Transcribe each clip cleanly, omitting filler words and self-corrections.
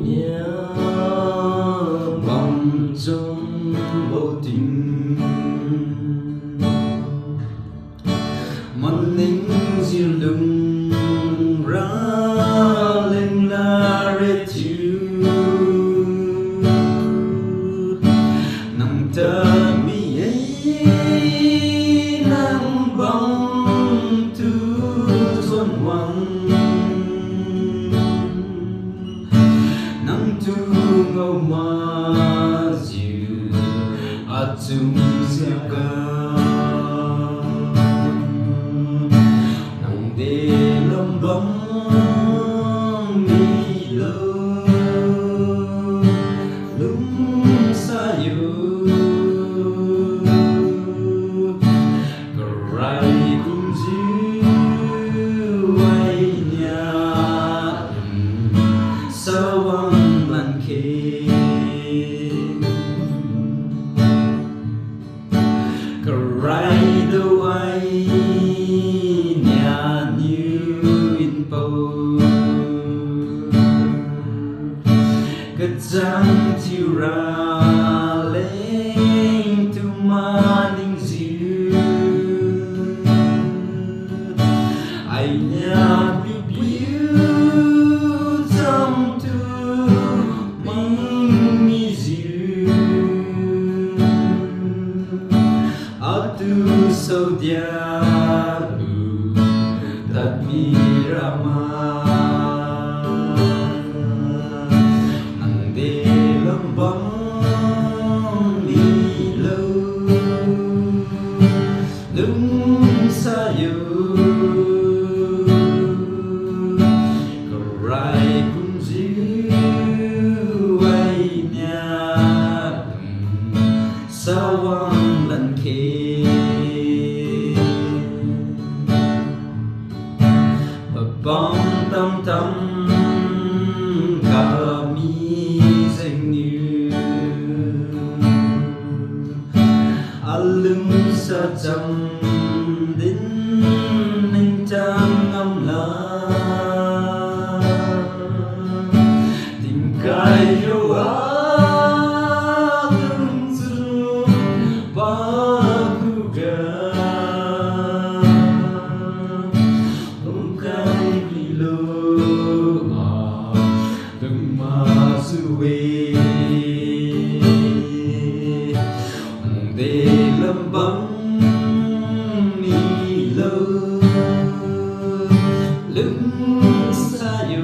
nhớ mong trong vô tình mòn nính dịu lung ra lên la rê chiu nằm ta mi ấy nằm bóng tu xuân hoàng nằm tu ngâu ma dịu chung siêu cao nằm để lâm bóng đi lâu lúc xa yêu rai cũng dịu ai nhà sao anh lần khi rai đâu ai nhà như in bầu cái dáng chiều ra lên từ mà ninh dịu ai nhà biết yêu trong tu mình mi dịu ở tu sâu dia đặt mi rama nang de lâm bóng đi lâu lung xa yêu rai cũng dịu ai nhà sao anh lần khi bóng tâm tâm cả mi danh như lưng xa chăm đến anh trang ngâm lá tình cài yêu từng dưng ba khu ga ông cài vì lơ từng mà suy để lâm bóng mi lâu lưng xa yêu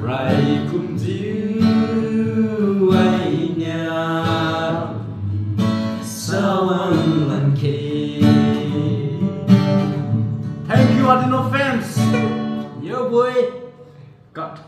rai cũng dịu ai nhà sao anh lần khi. Thank you Adino fans. Yo boy. Cut.